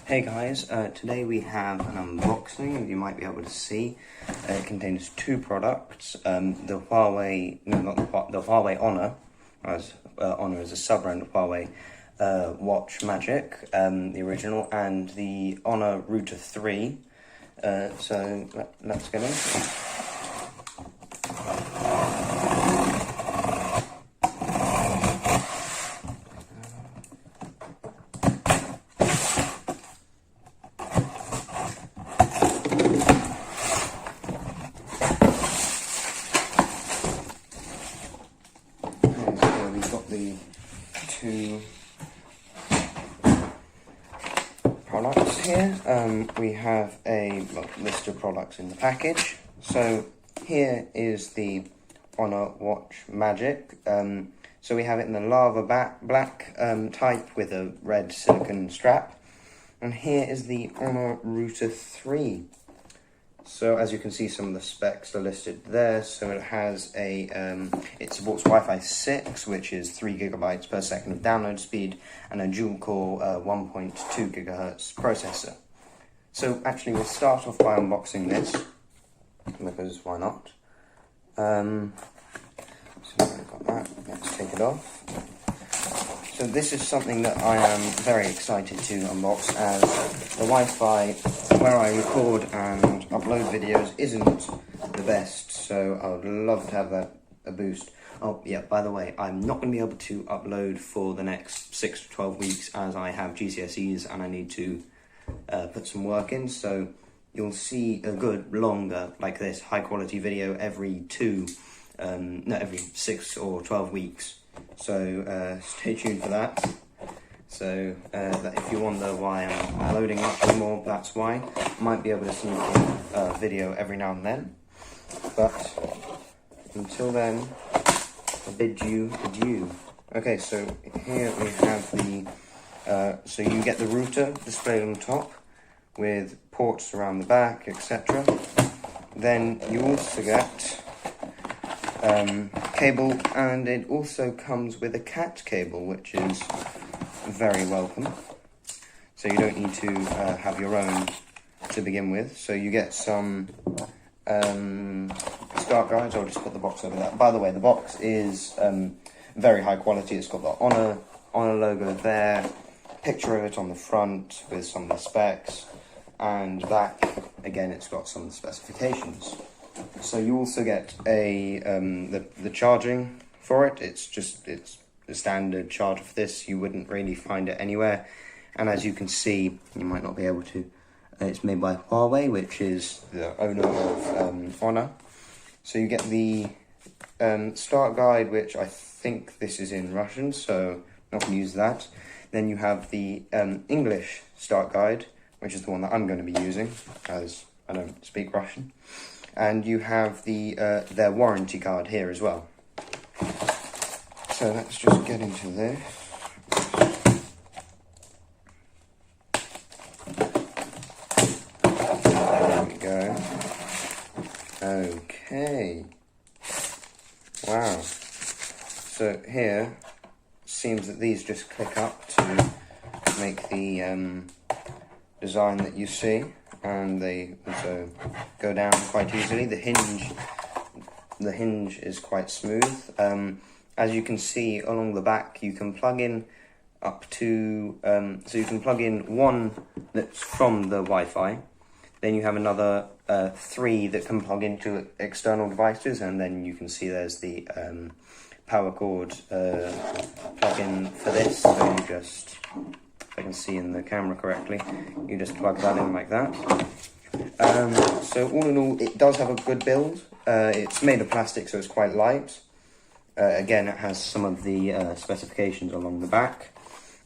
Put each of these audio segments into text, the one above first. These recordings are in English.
Hey guys, today we have an unboxing. You might be able to see it contains two products. The Huawei, no, not the Huawei Honor, as Honor is a sub-brand of Huawei Watch Magic, the original, and the Honor Router 3. So let's get in. So we've got the two products here. We have a list of products in the package. So here is the Honor Watch Magic. So we have it in the lava black type with a red silicone strap. And here is the Honor Router 3. So as you can see, some of the specs are listed there. So it has it supports Wi-Fi 6, which is 3 GB per second of download speed, and a dual-core 1.2 GHz processor. So actually, we'll start off by unboxing this, because why not? So we've got that. Let's take it off. So this is something that I am very excited to unbox, as the Wi-Fi where I record and upload videos isn't the best, so I would love to have a boost. Oh yeah, by the way, I'm not going to be able to upload for the next 6 to 12 weeks as I have GCSEs and I need to put some work in, so you'll see a good, longer, like this, high quality video every 6 or 12 weeks. So stay tuned for that. So if you wonder why I'm uploading much more, that's why. Might be able to sneak in a video every now and then. But until then, I bid you adieu. Okay, so here we have the, so you get the router displayed on top with ports around the back, etc. Then you also get cable, and it also comes with a cat cable, which is very welcome. So you don't need to have your own to begin with. So you get some start guides. I'll just put the box over that. By the way, the box is very high quality. It's got the Honor logo there, picture of it on the front with some of the specs, and back again it's got some of the specifications. So you also get the charging for it. It's the standard charger for this. You wouldn't really find it anywhere. And as you can see, you might not be able to. It's made by Huawei, which is the owner of Honor. So you get the start guide, which I think this is in Russian, so I'm not going to use that. Then you have the English start guide, which is the one that I'm going to be using, as I don't speak Russian. And you have their warranty card here as well. So let's just get into this. There we go. Okay. Wow. So here, seems that these just click up to make the design that you see. And they also go down quite easily. The hinge is quite smooth. As you can see along the back, you can plug in up to, so you can plug in one that's from the Wi-Fi, then you have another 3 that can plug into external devices, and then you can see there's the power cord plug-in for this. So you just, if I can see in the camera correctly, you just plug that in like that. So all in all, it does have a good build. It's made of plastic, so it's quite light. Again, it has some of the specifications along the back.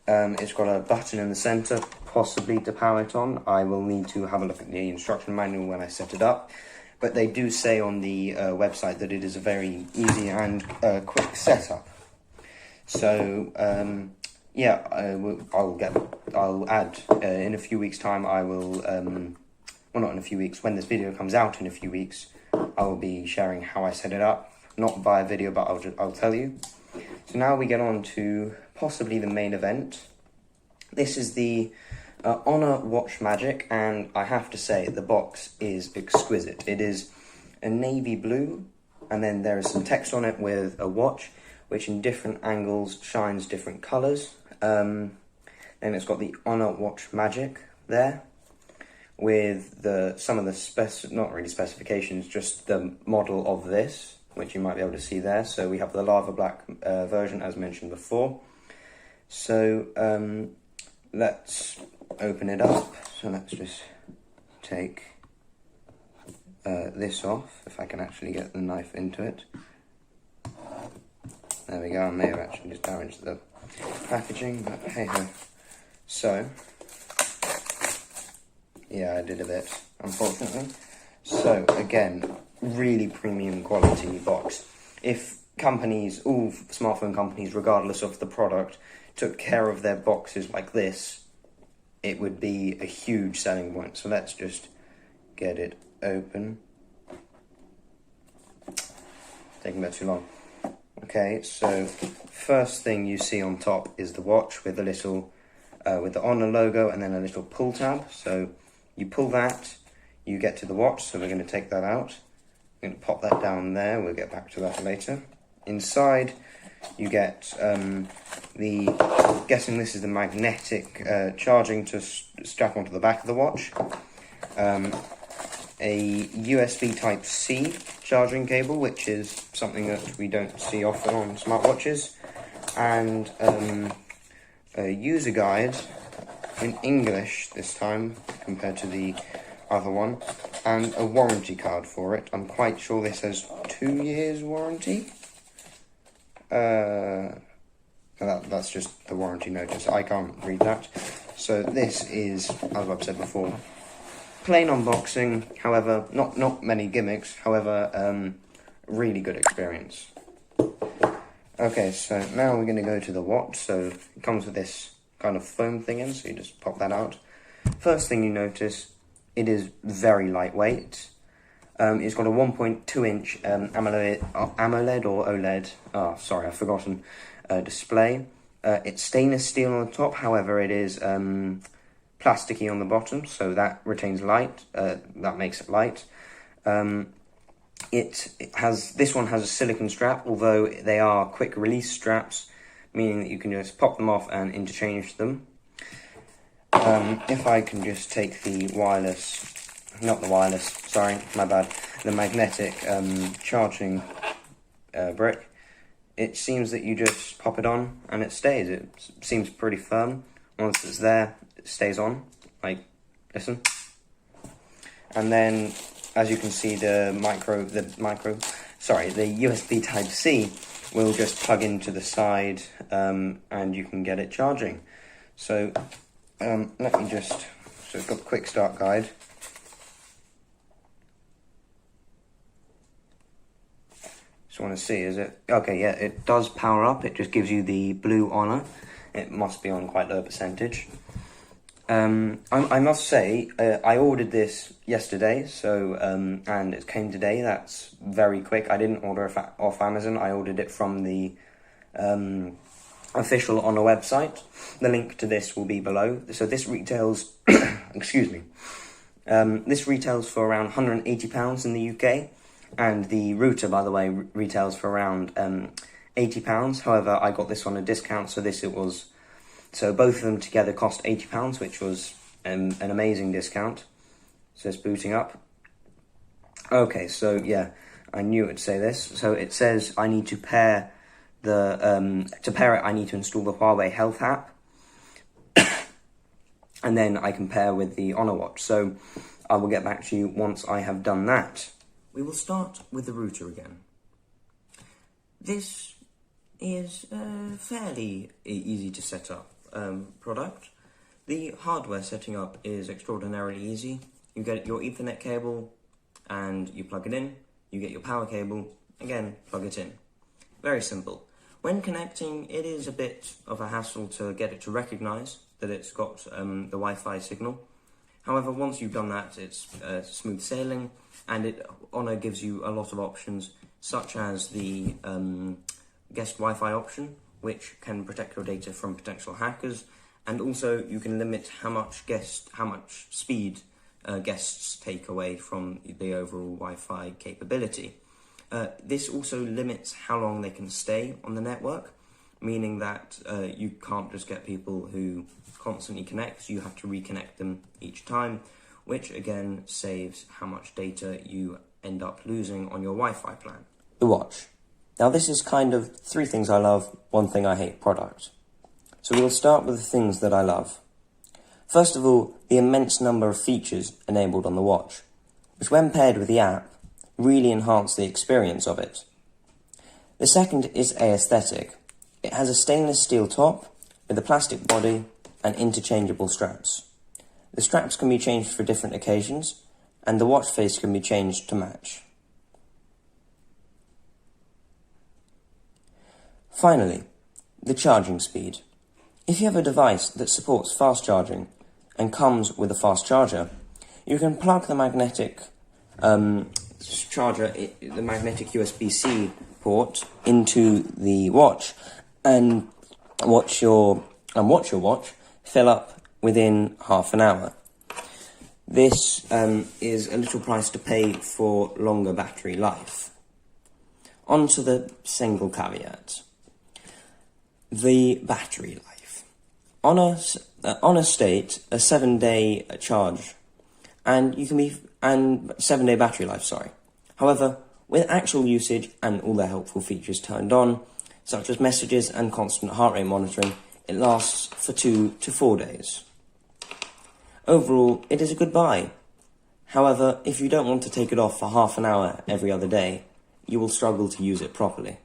It's got a button in the center, possibly to power it on. I will need to have a look at the instruction manual when I set it up. But they do say on the website that it is a very easy and quick setup. So yeah, I'll add in a few weeks' time. I will, well, not in a few weeks. When this video comes out in a few weeks, I will be sharing how I set it up. Not via video, but I'll tell you. So now we get on to possibly the main event. This is the Honor Watch Magic, and I have to say the box is exquisite. It is a navy blue, and then there is some text on it with a watch, which in different angles shines different colours. Then it's got the Honor Watch Magic there, with some of the not really specifications, just the model of this, which you might be able to see there. So we have the lava black version, as mentioned before. So let's open it up. So let's just take this off, if I can actually get the knife into it. There we go. I may have actually just damaged the packaging, but hey ho. So yeah, I did a bit, unfortunately. So again, really premium quality box. If companies, all smartphone companies, regardless of the product, took care of their boxes like this, it would be a huge selling point. So let's just get it open. Taking a bit too long. Okay, so first thing you see on top is the watch with a little, with the Honor logo, and then a little pull tab. So you pull that, you get to the watch. So we're going to take that out. I'm going to pop that down there. We'll get back to that later. Inside, you get guessing this is the magnetic charging to strap onto the back of the watch. A USB Type-C charging cable, which is something that we don't see often on smartwatches, and a user guide in English this time compared to the other one, and a warranty card for it. I'm quite sure this has 2 years warranty. That's just the warranty notice. I can't read that. So this is, as I've said before, plain unboxing, however, not many gimmicks, however, really good experience. Okay, so now we're going to go to the watch. So it comes with this kind of foam thing in, so you just pop that out. First thing you notice, it is very lightweight. It's got a 1.2 inch AMOLED or OLED, sorry, I've forgotten, display. It's stainless steel on the top, however it is plasticky on the bottom, so that retains light, that makes it light. This one has a silicone strap, although they are quick release straps, meaning that you can just pop them off and interchange them. If I can just take the the magnetic charging brick, it seems that you just pop it on and it stays. It seems pretty firm. Once it's there, it stays on, like, listen. And then, as you can see, the USB Type-C will just plug into the side, and you can get it charging. So, so it's got the quick start guide. Just want to see, is it? Okay, yeah, it does power up. It just gives you the blue Honor. It must be on quite low percentage. I must say, I ordered this yesterday, so and it came today. That's very quick. I didn't order it off Amazon. I ordered it from the official Honor website. The link to this will be below. So this retails, excuse me, this retails for around £180 in the UK, and the router, by the way, retails for around £80. However, I got this on a discount, so both of them together cost £80, which was an amazing discount. So it's booting up. Okay, so yeah, I knew it would say this. So it says I need to pair to pair it, I need to install the Huawei Health app, and then I can pair with the Honor Watch. So I will get back to you once I have done that. We will start with the router again. This is a fairly easy to set up product. The hardware setting up is extraordinarily easy. You get your Ethernet cable and you plug it in. You get your power cable, again, plug it in. Very simple. When connecting, it is a bit of a hassle to get it to recognise that it's got the Wi-Fi signal. However, once you've done that, it's smooth sailing, and Honor gives you a lot of options, such as the guest Wi-Fi option, which can protect your data from potential hackers, And also you can limit how much speed guests take away from the overall Wi-Fi capability. This also limits how long they can stay on the network, meaning that you can't just get people who constantly connect, you have to reconnect them each time, which again saves how much data you end up losing on your Wi-Fi plan. The watch. Now this is kind of 3 things I love, 1 thing I hate product. So we'll start with the things that I love. First of all, the immense number of features enabled on the watch, which when paired with the app, really enhance the experience of it. The second is aesthetic. It has a stainless steel top with a plastic body and interchangeable straps. The straps can be changed for different occasions, and the watch face can be changed to match. Finally, the charging speed. If you have a device that supports fast charging and comes with a fast charger, you can plug the magnetic charger, the magnetic USB-C port, into the watch and watch your watch fill up within half an hour. This is a little price to pay for longer battery life. On to the single caveat. The battery life. On a state, a 7-day charge, and 7-day battery life, sorry. However, with actual usage and all the helpful features turned on, such as messages and constant heart rate monitoring, it lasts for 2 to 4 days. Overall, it is a good buy. However, if you don't want to take it off for half an hour every other day, you will struggle to use it properly.